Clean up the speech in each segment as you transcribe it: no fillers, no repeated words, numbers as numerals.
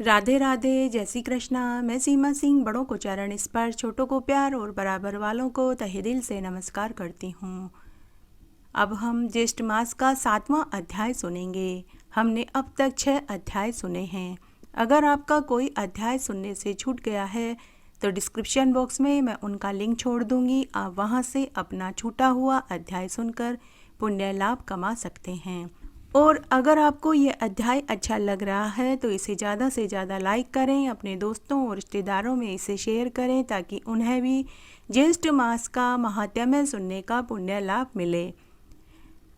राधे राधे, जय श्री कृष्णा। मैं सीमा सिंह बड़ों को चरण स्पर्श, छोटों को प्यार और बराबर वालों को तहे दिल से नमस्कार करती हूँ। अब हम ज्येष्ठ मास का 7वां अध्याय सुनेंगे। हमने अब तक 6 अध्याय सुने हैं। अगर आपका कोई अध्याय सुनने से छूट गया है तो डिस्क्रिप्शन बॉक्स में मैं उनका लिंक छोड़ दूंगी। आप वहां से अपना छूटा हुआ अध्याय सुनकर पुण्य लाभ कमा सकते हैं। और अगर आपको ये अध्याय अच्छा लग रहा है तो इसे ज़्यादा से ज़्यादा लाइक करें, अपने दोस्तों और रिश्तेदारों में इसे शेयर करें ताकि उन्हें भी ज्येष्ठ मास का महात्म्य सुनने का पुण्य लाभ मिले।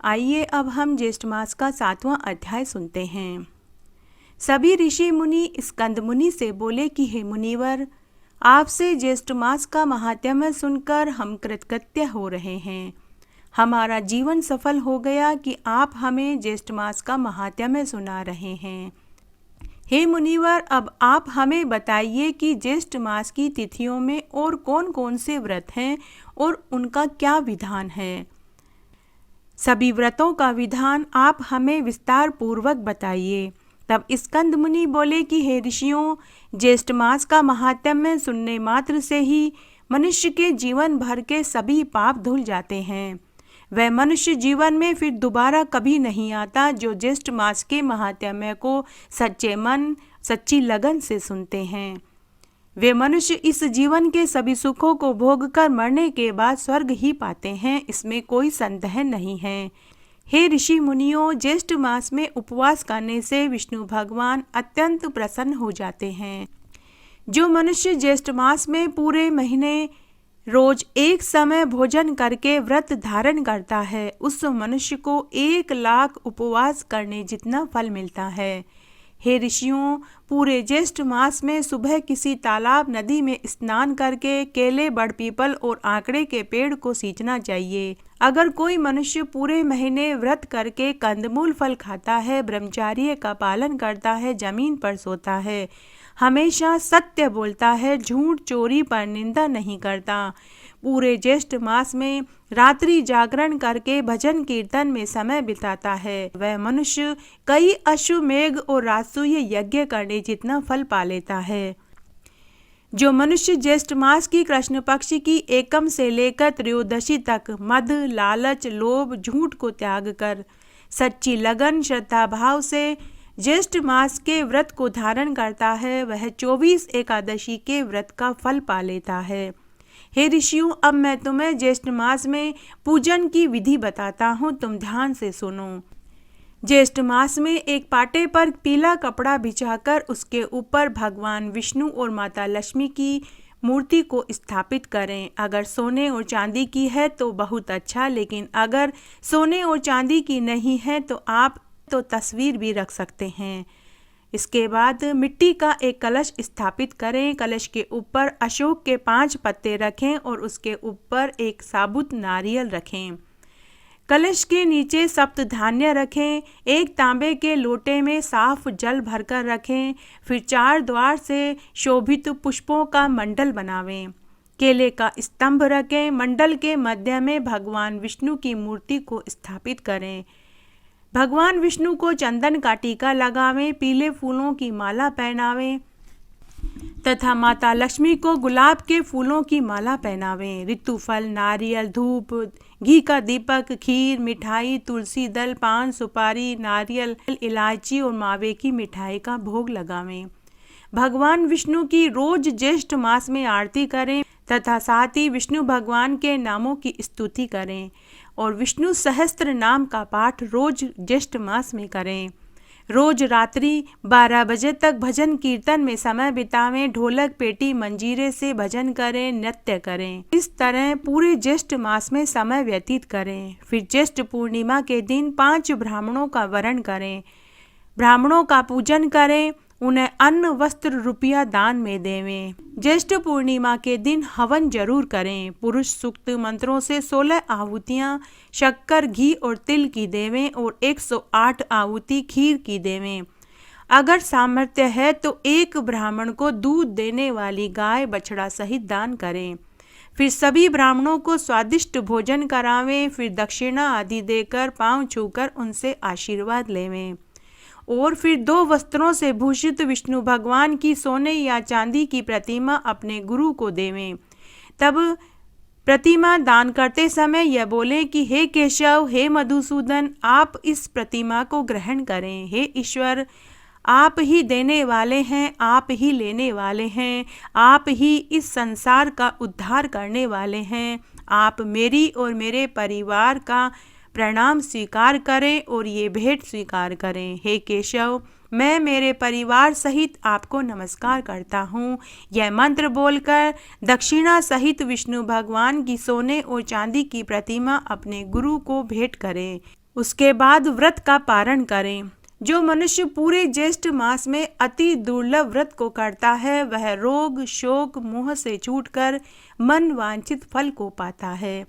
आइए अब हम ज्येष्ठ मास का 7वां अध्याय सुनते हैं। सभी ऋषि मुनि स्कंद मुनि से बोले कि हे मुनिवर, आपसे ज्येष्ठ मास का महात्म्य सुनकर हम कृतकृत्य हो रहे हैं। हमारा जीवन सफल हो गया कि आप हमें ज्येष्ठ मास का महात्म्य सुना रहे हैं। हे मुनिवर, अब आप हमें बताइए कि ज्येष्ठ मास की तिथियों में और कौन कौन से व्रत हैं और उनका क्या विधान है। सभी व्रतों का विधान आप हमें विस्तार पूर्वक बताइए। तब स्कंद मुनि बोले कि हे ऋषियों, ज्येष्ठ मास का महात्म्य सुनने मात्र से ही मनुष्य के जीवन भर के सभी पाप धुल जाते हैं। वह मनुष्य जीवन में फिर दोबारा कभी नहीं आता जो ज्येष्ठ मास के महात्म्य को सच्चे मन सच्ची लगन से सुनते हैं। वे मनुष्य इस जीवन के सभी सुखों को भोग कर मरने के बाद स्वर्ग ही पाते हैं, इसमें कोई संदेह नहीं है। हे ऋषि मुनियों, ज्येष्ठ मास में उपवास करने से विष्णु भगवान अत्यंत प्रसन्न हो जाते हैं। जो मनुष्य ज्येष्ठ मास में पूरे महीने रोज एक समय भोजन करके व्रत धारण करता है, उस मनुष्य को 1,00,000 उपवास करने जितना फल मिलता है। हे ऋषियों, पूरे ज्येष्ठ मास में सुबह किसी तालाब नदी में स्नान करके केले, बड़ पीपल और आंकड़े के पेड़ को सींचना चाहिए। अगर कोई मनुष्य पूरे महीने व्रत करके कंदमूल फल खाता है, ब्रह्मचर्य का पालन करता है, जमीन पर सोता है, हमेशा सत्य बोलता है, झूठ चोरी पर निंदा नहीं करता, पूरे ज्येष्ठ मास में रात्रि जागरण करके भजन कीर्तन में समय बिताता है, वह मनुष्य कई अश्वमेघ और राजसूय यज्ञ करने जितना फल पा लेता है। जो मनुष्य ज्येष्ठ मास की कृष्ण पक्ष की एकम से लेकर त्रयोदशी तक मद, लालच, लोभ, झूठ को त्याग कर सच्ची लगन श्रद्धा भाव से ज्येष्ठ मास के व्रत को धारण करता है, वह 24 एकादशी के व्रत का फल पा लेता है। हे ऋषियों, अब मैं तुम्हें ज्येष्ठ मास में पूजन की विधि बताता हूँ, तुम ध्यान से सुनो। ज्येष्ठ मास में एक पाटे पर पीला कपड़ा बिछाकर उसके ऊपर भगवान विष्णु और माता लक्ष्मी की मूर्ति को स्थापित करें। अगर सोने और चांदी की है तो बहुत अच्छा, लेकिन अगर सोने और चांदी की नहीं है तो आप तो तस्वीर भी रख सकते हैं। इसके बाद मिट्टी का एक कलश स्थापित करें। कलश के ऊपर अशोक के 5 पत्ते रखें और उसके ऊपर एक साबुत नारियल रखें। कलश के नीचे सप्त धान्य रखें। एक तांबे के लोटे में साफ जल भरकर रखें। फिर 4 द्वार से शोभित पुष्पों का मंडल बनावें। केले का स्तंभ रखें। मंडल के मध्य में भगवान विष्णु की मूर्ति को स्थापित करें। भगवान विष्णु को चंदन का टीका लगावें, पीले फूलों की माला पहनावें तथा माता लक्ष्मी को गुलाब के फूलों की माला पहनावें। ऋतु फल, नारियल, धूप, घी का दीपक, खीर, मिठाई, तुलसी दल, पान, सुपारी, नारियल, इलायची और मावे की मिठाई का भोग लगावें। भगवान विष्णु की रोज ज्येष्ठ मास में आरती करें तथा साथ ही विष्णु भगवान के नामों की स्तुति करें और विष्णु सहस्त्र नाम का पाठ रोज ज्येष्ठ मास में करें। रोज रात्रि 12 बजे तक भजन कीर्तन में समय बितावें। ढोलक, पेटी, मंजीरे से भजन करें, नृत्य करें। इस तरह पूरे ज्येष्ठ मास में समय व्यतीत करें। फिर ज्येष्ठ पूर्णिमा के दिन 5 ब्राह्मणों का वरण करें। ब्राह्मणों का पूजन करें, उन्हें अन्न, वस्त्र, रुपया दान में देवें। ज्येष्ठ पूर्णिमा के दिन हवन जरूर करें। पुरुष सूक्त मंत्रों से 16 आहुतियाँ शक्कर, घी और तिल की देवें और 108 आहुति खीर की देवें। अगर सामर्थ्य है तो एक ब्राह्मण को दूध देने वाली गाय बछड़ा सहित दान करें। फिर सभी ब्राह्मणों को स्वादिष्ट भोजन करावें। फिर दक्षिणा आदि देकर पांव छूकर उनसे आशीर्वाद लेवें। और फिर 2 वस्त्रों से भूषित विष्णु भगवान की सोने या चांदी की प्रतिमा अपने गुरु को देवें। तब प्रतिमा दान करते समय यह बोले कि हे केशव, हे मधुसूदन, आप इस प्रतिमा को ग्रहण करें। हे ईश्वर, आप ही देने वाले हैं, आप ही लेने वाले हैं, आप ही इस संसार का उद्धार करने वाले हैं। आप मेरी और मेरे परिवार का प्रणाम स्वीकार करें और ये भेंट स्वीकार करें। हे केशव, मैं मेरे परिवार सहित आपको नमस्कार करता हूँ। यह मंत्र बोलकर दक्षिणा सहित विष्णु भगवान की सोने और चांदी की प्रतिमा अपने गुरु को भेंट करें। उसके बाद व्रत का पारण करें। जो मनुष्य पूरे ज्येष्ठ मास में अति दुर्लभ व्रत को करता है, वह रोग, शोक, मोह से छूटकर मन वांछित फल को पाता है।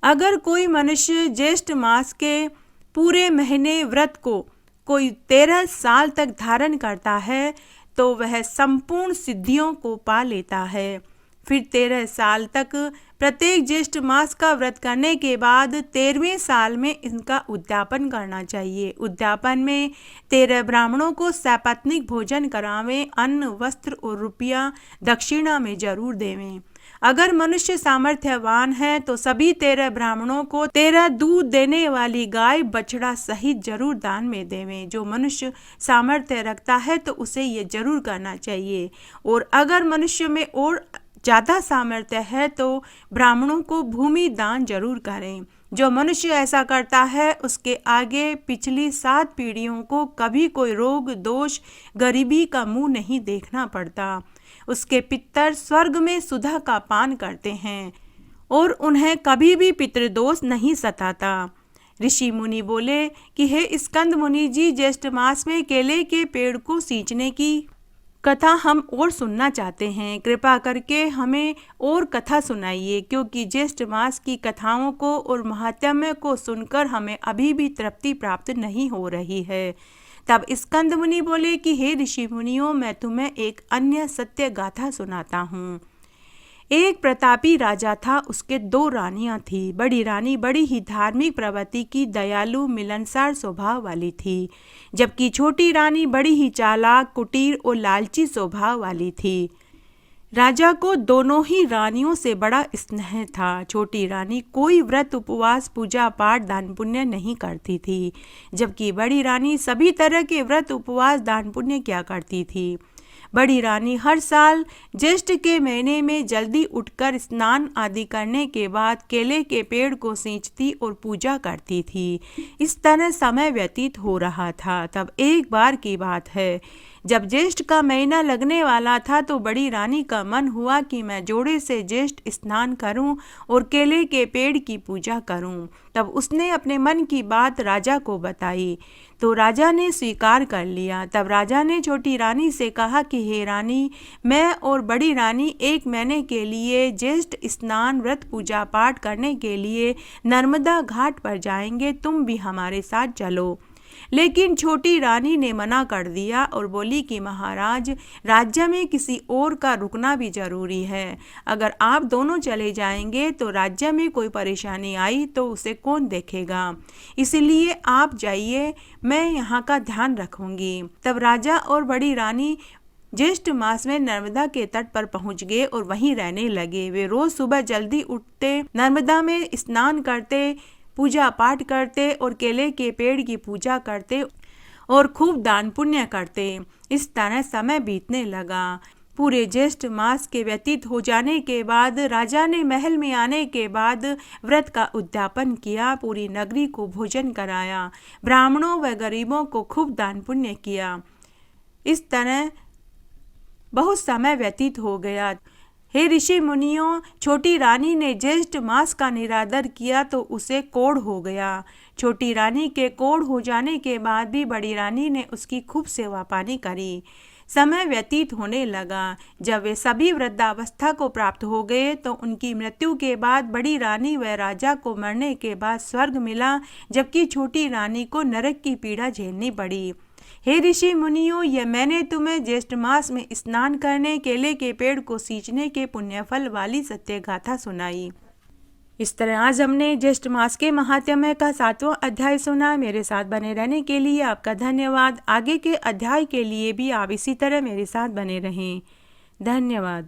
अगर कोई मनुष्य ज्येष्ठ मास के पूरे महीने व्रत को कोई 13 साल तक धारण करता है तो वह संपूर्ण सिद्धियों को पा लेता है। फिर 13 साल तक प्रत्येक ज्येष्ठ मास का व्रत करने के बाद 13वें साल में इनका उद्यापन करना चाहिए। उद्यापन में 13 ब्राह्मणों को सपत्नीक भोजन करावें, अन्न, वस्त्र और रुपया दक्षिणा में जरूर देवें। अगर मनुष्य सामर्थ्यवान है तो सभी 13 ब्राह्मणों को 13 दूध देने वाली गाय बछड़ा सहित जरूर दान में देवें। जो मनुष्य सामर्थ्य रखता है तो उसे ये जरूर करना चाहिए। और अगर मनुष्य में और ज़्यादा सामर्थ्य है तो ब्राह्मणों को भूमि दान जरूर करें। जो मनुष्य ऐसा करता है उसके आगे पिछली 7 पीढ़ियों को कभी कोई रोग, दोष, गरीबी का मुंह नहीं देखना पड़ता। उसके पितर स्वर्ग में सुधा का पान करते हैं और उन्हें कभी भी पितृदोष नहीं सताता। ऋषि मुनि बोले कि हे स्कंद मुनि जी, ज्येष्ठ मास में केले के पेड़ को सींचने की कथा हम और सुनना चाहते हैं। कृपा करके हमें और कथा सुनाइए, क्योंकि ज्येष्ठ मास की कथाओं को और महात्म्य को सुनकर हमें अभी भी तृप्ति प्राप्त नहीं हो रही है। तब स्कंद मुनि बोले कि हे ऋषि मुनियों, मैं तुम्हें एक अन्य सत्य गाथा सुनाता हूँ। एक प्रतापी राजा था, उसके 2 रानियां थी। बड़ी रानी बड़ी ही धार्मिक प्रवृत्ति की, दयालु, मिलनसार स्वभाव वाली थी, जबकि छोटी रानी बड़ी ही चालाक, कुटीर और लालची स्वभाव वाली थी। राजा को दोनों ही रानियों से बड़ा स्नेह था। छोटी रानी कोई व्रत, उपवास, पूजा पाठ, दान पुण्य नहीं करती थी, जबकि बड़ी रानी सभी तरह के व्रत, उपवास, दान पुण्य किया करती थी। बड़ी रानी हर साल ज्येष्ठ के महीने में जल्दी उठकर स्नान आदि करने के बाद केले के पेड़ को सींचती और पूजा करती थी। इस तरह समय व्यतीत हो रहा था। तब एक बार की बात है, जब ज्येष्ठ का महीना लगने वाला था तो बड़ी रानी का मन हुआ कि मैं जोड़े से ज्येष्ठ स्नान करूं और केले के पेड़ की पूजा करूं। तब उसने अपने मन की बात राजा को बताई तो राजा ने स्वीकार कर लिया। तब राजा ने छोटी रानी से कहा कि हे रानी, मैं और बड़ी रानी 1 महीने के लिए ज्येष्ठ स्नान, व्रत, पूजा पाठ करने के लिए नर्मदा घाट पर जाएंगे, तुम भी हमारे साथ चलो। लेकिन छोटी रानी ने मना कर दिया और बोली कि महाराज, राज्य में किसी और का रुकना भी जरूरी है। अगर आप दोनों चले जाएंगे तो राज्य में कोई परेशानी आई तो उसे कौन देखेगा, इसलिए आप जाइए, मैं यहाँ का ध्यान रखूंगी। तब राजा और बड़ी रानी ज्येष्ठ मास में नर्मदा के तट पर पहुंच गए और वहीं रहने लगे। वे रोज सुबह जल्दी उठते, नर्मदा में स्नान करते, पूजा पाठ करते और केले के पेड़ की पूजा करते और खूब दान पुण्य करते। इस तरह समय बीतने लगा। पूरे ज्येष्ठ मास के व्यतीत हो जाने के बाद राजा ने महल में आने के बाद व्रत का उद्यापन किया, पूरी नगरी को भोजन कराया, ब्राह्मणों व गरीबों को खूब दान पुण्य किया। इस तरह बहुत समय व्यतीत हो गया। हे ऋषि मुनियों, छोटी रानी ने ज्येष्ठ मास का निरादर किया तो उसे कोढ़ हो गया। छोटी रानी के कोढ़ हो जाने के बाद भी बड़ी रानी ने उसकी खूब सेवा पानी करी। समय व्यतीत होने लगा। जब वे सभी वृद्धावस्था को प्राप्त हो गए तो उनकी मृत्यु के बाद बड़ी रानी व राजा को मरने के बाद स्वर्ग मिला, जबकि छोटी रानी को नरक की पीड़ा झेलनी पड़ी। हे ऋषि मुनियों, यह मैंने तुम्हें ज्येष्ठ मास में स्नान करने, केले के पेड़ को सींचने के पुण्यफल वाली सत्य गाथा सुनाई। इस तरह आज हमने ज्येष्ठ मास के महात्म्य का 7वां अध्याय सुना। मेरे साथ बने रहने के लिए आपका धन्यवाद। आगे के अध्याय के लिए भी आप इसी तरह मेरे साथ बने रहें। धन्यवाद।